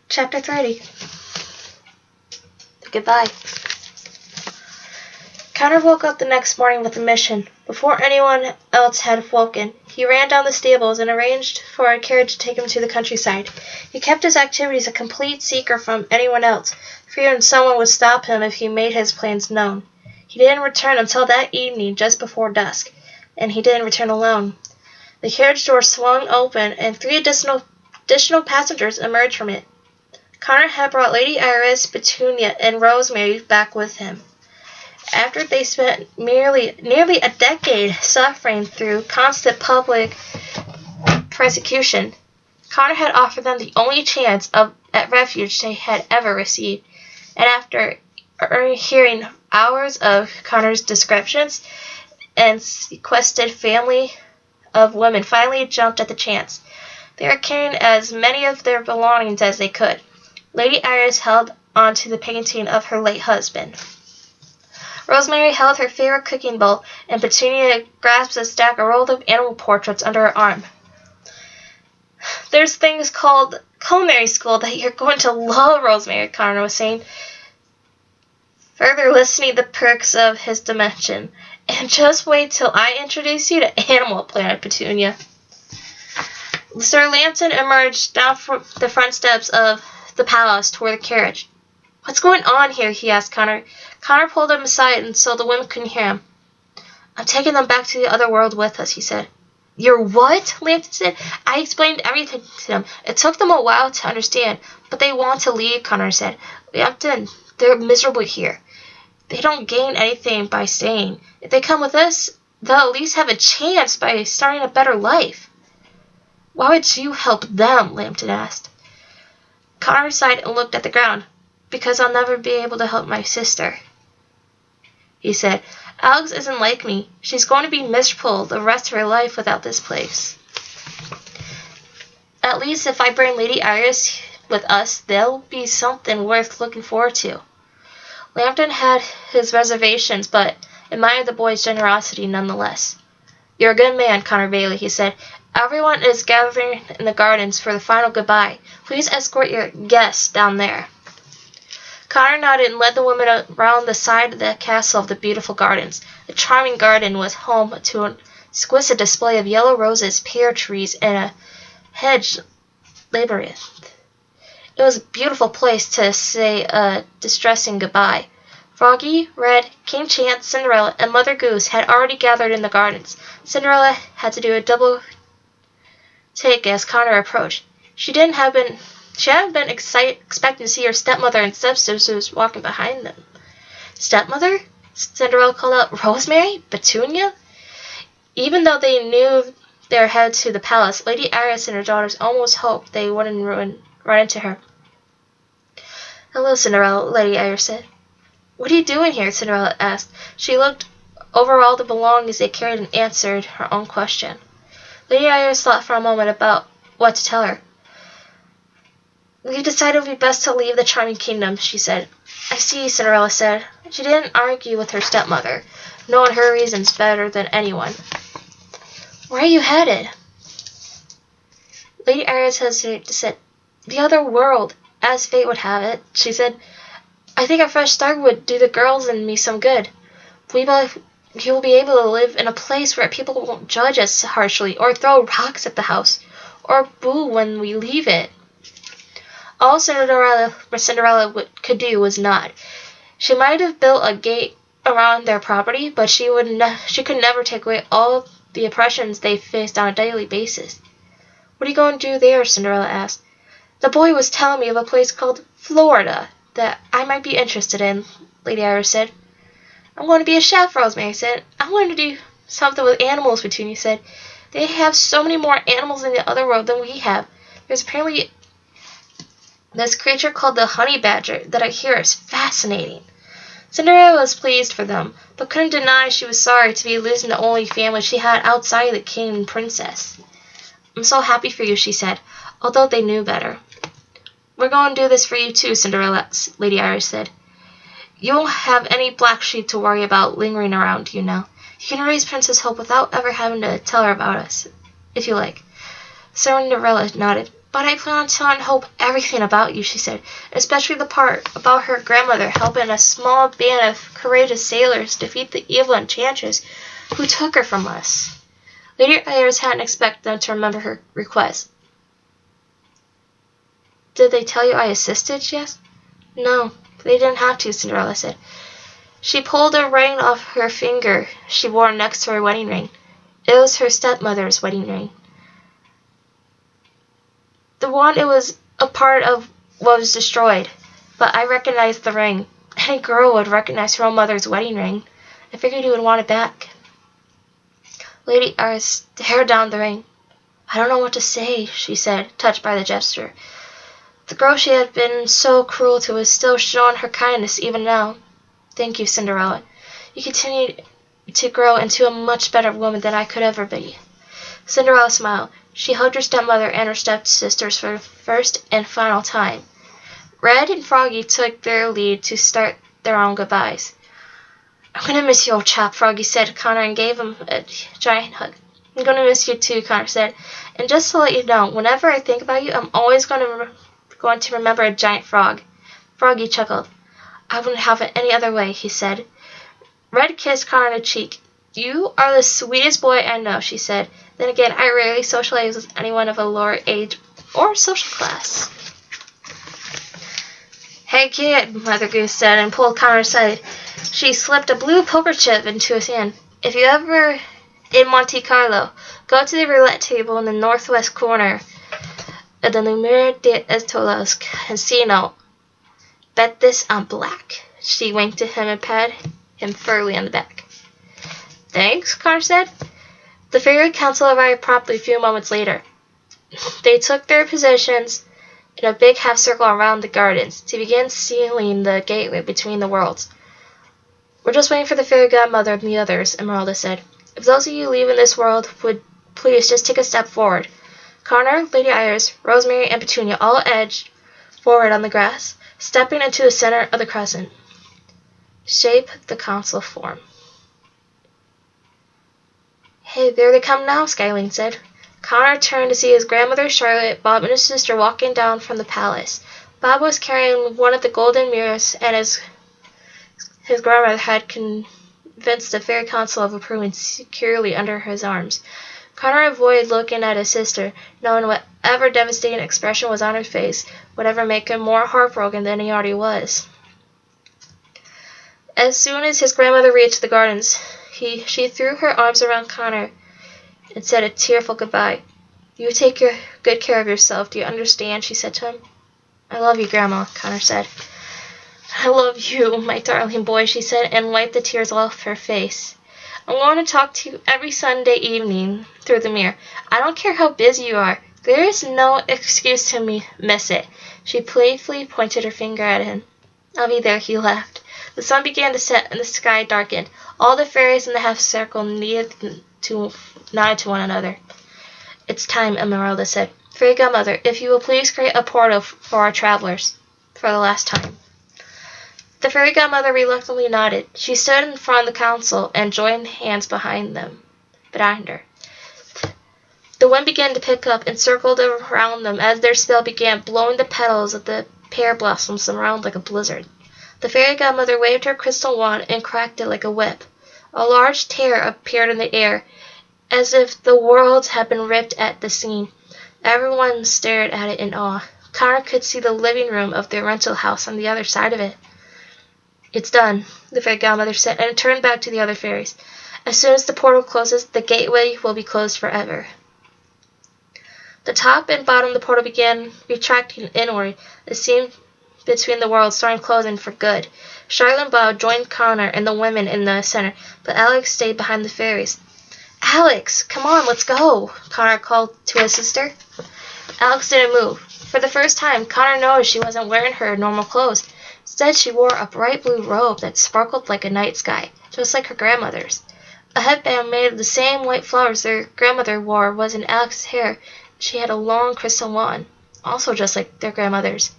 Chapter 30. The Goodbye. Connor woke up the next morning with a mission. Before anyone else had woken, he ran down the stables and arranged for a carriage to take him to the countryside. He kept his activities a complete secret from anyone else, fearing someone would stop him if he made his plans known. He didn't return until that evening just before dusk, and he didn't return alone. The carriage door swung open, and 3 additional passengers emerged from it. Connor had brought Lady Iris, Petunia, and Rosemary back with him. After they spent nearly a decade suffering through constant public persecution, Connor had offered them the only chance at refuge they had ever received. And after hearing hours of Connor's descriptions, and sequestered family of women finally jumped at the chance. They were carrying as many of their belongings as they could. Lady Iris held onto the painting of her late husband. Rosemary held her favorite cooking bowl, and Petunia grasped a stack of rolled-up animal portraits under her arm. "There's things called culinary school that you're going to love," Rosemary, Connor was saying, further listing the perks of his dimension. "And just wait till I introduce you to Animal Planet, Petunia." Sir Lambton emerged down from the front steps of the palace toward the carriage. "What's going on here?" he asked Connor. Connor pulled him aside and so the women couldn't hear him. "I'm taking them back to the other world with us," he said. "You're what?" Lambton said. "I explained everything to them. It took them a while to understand, but they want to leave," Connor said. "Lambton, they're miserable here. They don't gain anything by staying. If they come with us, they'll at least have a chance by starting a better life." "Why would you help them?" Lambton asked. Connor sighed and looked at the ground. "Because I'll never be able to help my sister," he said. "Alex isn't like me. She's going to be miserable the rest of her life without this place. At least if I bring Lady Iris with us, there'll be something worth looking forward to." Lambton had his reservations, but admired the boy's generosity nonetheless. "You're a good man, Connor Bailey," he said. "Everyone is gathering in the gardens for the final goodbye. Please escort your guests down there." Connor nodded and led the women around the side of the castle of the beautiful gardens. The charming garden was home to an exquisite display of yellow roses, pear trees, and a hedge labyrinth. It was a beautiful place to say a distressing goodbye. Froggy, Red, King Chance, Cinderella, and Mother Goose had already gathered in the gardens. Cinderella had to do a double take as Connor approached. She hadn't been expecting to see her stepmother and stepsisters walking behind them. "Stepmother?" Cinderella called out. "Rosemary? Petunia?" Even though they knew they were headed to the palace, Lady Iris and her daughters almost hoped they wouldn't run into her. "Hello, Cinderella," Lady Iris said. "What are you doing here?" Cinderella asked. She looked over all the belongings they carried and answered her own question. Lady Iris thought for a moment about what to tell her. "We've decided it would be best to leave the charming kingdom," she said. "I see," Cinderella said. She didn't argue with her stepmother, knowing her reasons better than anyone. "Where are you headed?" Lady Iris hesitated to say, "The other world, as fate would have it," she said. "I think a fresh start would do the girls and me some good. You will be able to live in a place where people won't judge us harshly, or throw rocks at the house, or boo when we leave it." All Cinderella could do was nod. She might have built a gate around their property, but she could never take away all the oppressions they faced on a daily basis. "What are you going to do there?" Cinderella asked. "The boy was telling me of a place called Florida that I might be interested in," Lady Iris said. "I'm going to be a chef," Rosemary said. "I'm going to do something with animals," Petunia said. "They have so many more animals in the other world than we have. There's apparently this creature called the honey badger that I hear is fascinating." Cinderella was pleased for them, but couldn't deny she was sorry to be losing the only family she had outside the king and princess. "I'm so happy for you," she said, although they knew better. "We're going to do this for you too, Cinderella," Lady Iris said. "You won't have any black sheep to worry about lingering around, you know. You can raise Princess Hope without ever having to tell her about us, if you like." Cinderella nodded. But I plan on telling Hope everything about you, she said, especially the part about her grandmother helping a small band of courageous sailors defeat the evil Enchantress who took her from us. Lady Ayres hadn't expected them to remember her request. Did they tell you I assisted? She asked. No, they didn't have to, Cinderella said. She pulled a ring off her finger she wore next to her wedding ring. It was her stepmother's wedding ring. The one it was a part of was destroyed, but I recognized the ring. Any girl would recognize her own mother's wedding ring. I figured you would want it back. Lady Ayres stared down the ring. I don't know what to say, she said, touched by the gesture. The girl she had been so cruel to was still showing her kindness even now. Thank you, Cinderella. You continue to grow into a much better woman than I could ever be. Cinderella smiled. She hugged her stepmother and her stepsisters for the first and final time. Red and Froggy took their lead to start their own goodbyes. I'm going to miss you, old chap, Froggy said to Connor and gave him a giant hug. I'm going to miss you too, Connor said. And just to let you know, whenever I think about you, I'm always going to remember a giant frog. Froggy chuckled. I wouldn't have it any other way, he said. Red kissed Connor on the cheek. You are the sweetest boy I know, she said. Then again, I rarely socialize with anyone of a lower age or social class. Hey kid, Mother Goose said and pulled Connor aside. She slipped a blue poker chip into his hand. If you're ever in Monte Carlo, go to the roulette table in the northwest corner of the Número de Estolas Casino. Bet this on black. She winked at him and patted him firmly on the back. Thanks, Connor said. The Fairy Council arrived promptly a few moments later. They took their positions in a big half circle around the gardens to begin sealing the gateway between the worlds. We're just waiting for the fairy godmother and the others, Esmeralda said. If those of you leaving this world would please just take a step forward. Connor, Lady Ayres, Rosemary, and Petunia all edged forward on the grass, stepping into the center of the crescent. Shape the council form. Hey, there they come now, Skyline said. Connor turned to see his grandmother Charlotte, Bob, and his sister walking down from the palace. Bob was carrying one of the golden mirrors, and his grandmother had convinced the fairy council of approving securely under his arms. Connor avoided looking at his sister, knowing whatever devastating expression was on her face would ever make him more heartbroken than he already was. As soon as his grandmother reached the gardens, she threw her arms around Connor and said a tearful goodbye. You take good care of yourself, do you understand? She said to him. I love you, Grandma, Connor said. I love you, my darling boy, she said, and wiped the tears off her face. I'm going to talk to you every Sunday evening through the mirror. I don't care how busy you are. There is no excuse to miss it. She playfully pointed her finger at him. I'll be there, he laughed. The sun began to set and the sky darkened. All the fairies in the half circle nodded to one another. It's time, Esmeralda said. Fairy Godmother, if you will please create a portal for our travelers, for the last time. The fairy godmother reluctantly nodded. She stood in front of the council and joined hands behind her. The wind began to pick up and circled around them as their spell began blowing the petals of the pear blossoms around like a blizzard. The fairy godmother waved her crystal wand and cracked it like a whip. A large tear appeared in the air, as if the world had been ripped at the seam. Everyone stared at it in awe. Connor could see the living room of their rental house on the other side of it. It's done, the fairy godmother said, and turned back to the other fairies. As soon as the portal closes, the gateway will be closed forever. The top and bottom of the portal began retracting inward, the seam between the worlds starting closing for good. Charlotte and Bob joined Connor and the women in the center, but Alex stayed behind the fairies. Alex, come on, let's go, Connor called to his sister. Alex didn't move. For the first time, Connor noticed she wasn't wearing her normal clothes. Instead, she wore a bright blue robe that sparkled like a night sky, just like her grandmother's. A headband made of the same white flowers their grandmother wore was in Alex's hair. She had a long crystal wand, also just like their grandmother's.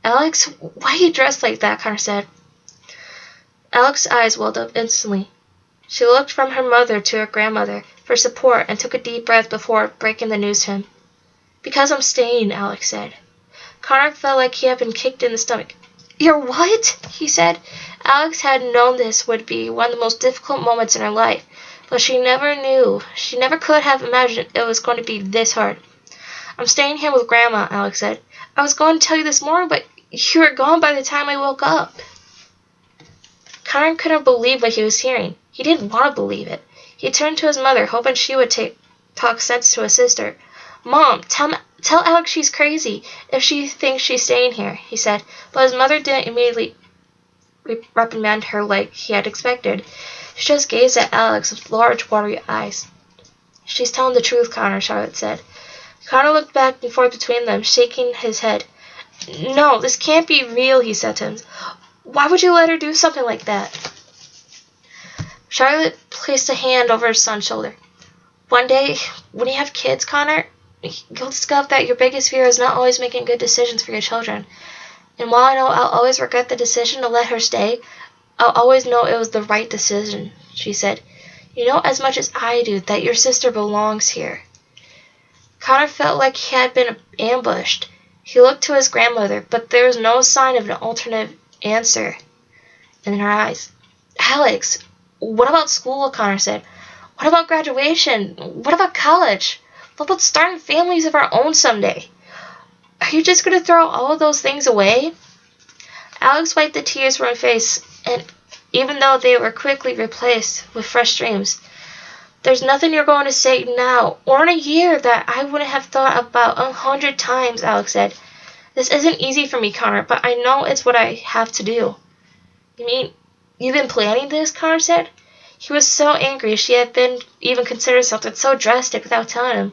Alex, why are you dressed like that? Connor said. Alex's eyes welled up instantly. She looked from her mother to her grandmother for support and took a deep breath before breaking the news to him. Because I'm staying, Alex said. Connor felt like he had been kicked in the stomach. You're what? He said. Alex had known this would be one of the most difficult moments in her life, but she never could have imagined it was going to be this hard. I'm staying here with Grandma, Alex said. I was going to tell you this morning, but you were gone by the time I woke up. Connor couldn't believe what he was hearing. He didn't want to believe it. He turned to his mother, hoping she would talk sense to his sister. Mom, tell Alex she's crazy if she thinks she's staying here, he said, but his mother didn't immediately reprimand her like he had expected. She just gazed at Alex with large, watery eyes. She's telling the truth, Connor, Charlotte said. Connor looked back and forth between them, shaking his head. No, this can't be real, he said to him. Why would you let her do something like that? Charlotte placed a hand over her son's shoulder. One day, when you have kids, Connor, you'll discover that your biggest fear is not always making good decisions for your children. And while I know I'll always regret the decision to let her stay, I'll always know it was the right decision, she said. You know as much as I do that your sister belongs here. Connor felt like he had been ambushed. He looked to his grandmother, but there was no sign of an alternate answer in her eyes. Alex, what about school, Connor said. What about graduation? What about college? What about starting families of our own someday? Are you just going to throw all of those things away? Alex wiped the tears from her face, and even though they were quickly replaced with fresh dreams, there's nothing you're going to say now or in a year that I wouldn't have thought about 100 times, Alex said. This isn't easy for me, Connor, but I know it's what I have to do. You mean you've been planning this? Connor said. He was so angry she had been even considered something so drastic without telling him.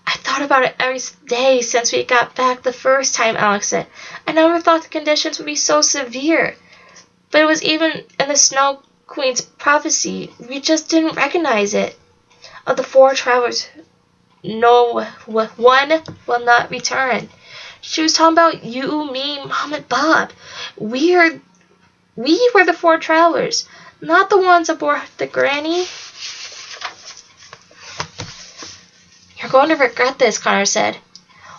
I thought about it every day since we got back the first time, Alex said. I never thought the conditions would be so severe. But it was even in the Snow Queen's prophecy. We just didn't recognize it. Of the 4 travelers, no one will not return. She was talking about you, me, Mom, and Bob. We were the 4 travelers, not the ones aboard the Granny. You're going to regret this, Connor said.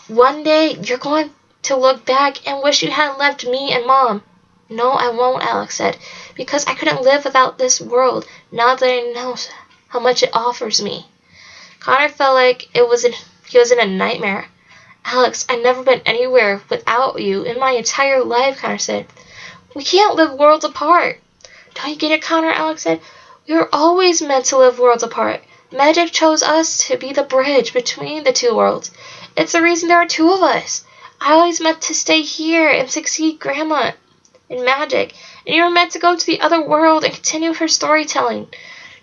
One day, you're going to look back and wish you hadn't left me and Mom. No, I won't, Alex said, because I couldn't live without this world now that I know how much it offers me. Connor felt like he was in a nightmare. Alex, I've never been anywhere without you in my entire life, Connor said. We can't live worlds apart. Don't you get it, Connor? Alex said. We were always meant to live worlds apart. Magic chose us to be the bridge between the 2 worlds. It's the reason there are 2 of us. I always meant to stay here and succeed Grandma in magic, and you were meant to go to the other world and continue her storytelling.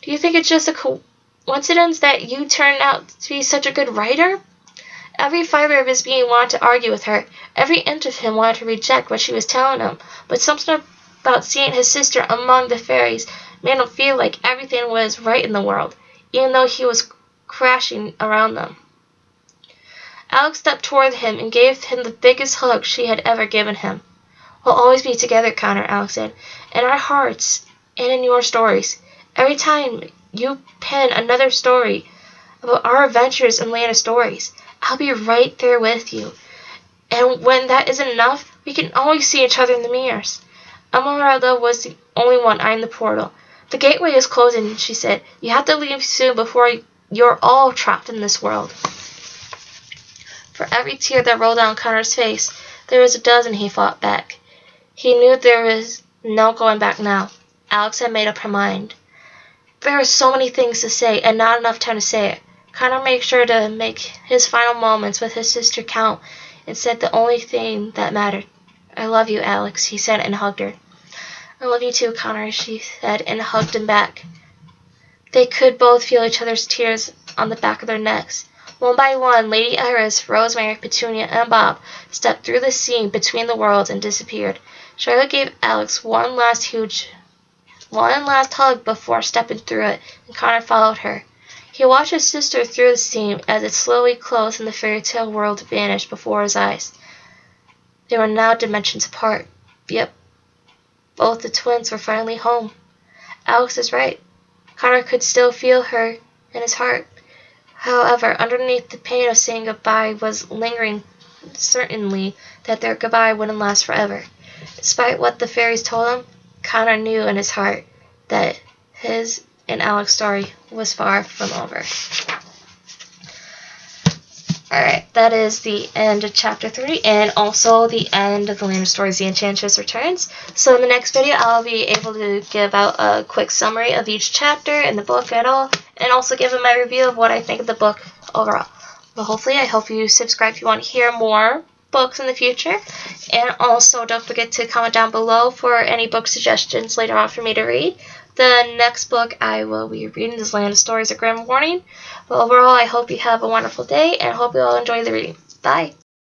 Do you think it's just a coincidence that you turned out to be such a good writer? Every fiber of his being wanted to argue with her. Every inch of him wanted to reject what she was telling him. But something about seeing his sister among the fairies made him feel like everything was right in the world, even though he was crashing around them. Alex stepped toward him and gave him the biggest hug she had ever given him. We'll always be together, Connor, Alex said, in our hearts and in your stories. Every time you pen another story about our adventures in Land of Stories, I'll be right there with you. And when that isn't enough, we can always see each other in the mirrors. Esmeralda was the only one eyeing the portal. The gateway is closing, she said. You have to leave soon before you're all trapped in this world. For every tear that rolled down Connor's face, there was a dozen he fought back. He knew there was no going back now. Alex had made up her mind. There were so many things to say, and not enough time to say it. Connor made sure to make his final moments with his sister count, and said the only thing that mattered. I love you, Alex, he said and hugged her. I love you too, Connor, she said and hugged him back. They could both feel each other's tears on the back of their necks. One by one, Lady Iris, Rosemary, Petunia, and Bob stepped through the seam between the worlds and disappeared. Charlotte gave Alex one last hug before stepping through it, and Connor followed her. He watched his sister through the seam as it slowly closed and the fairy tale world vanished before his eyes. They were now dimensions apart. Yep, both the twins were finally home. Alex is right. Connor could still feel her in his heart. However, underneath the pain of saying goodbye was lingering certainty that their goodbye wouldn't last forever. Despite what the fairies told him, Connor knew in his heart that his and Alec's story was far from over. Alright, that is the end of Chapter 3 and also the end of The Land of Stories, The Enchantress Returns. So in the next video, I'll be able to give out a quick summary of each chapter in the book at all, and also give my review of what I think of the book overall. But hopefully, I hope you subscribe if you want to hear more books in the future. And also, don't forget to comment down below for any book suggestions later on for me to read. The next book I will be reading is Land of Stories: A Grim Warning. But overall, I hope you have a wonderful day and hope you all enjoy the reading. Bye!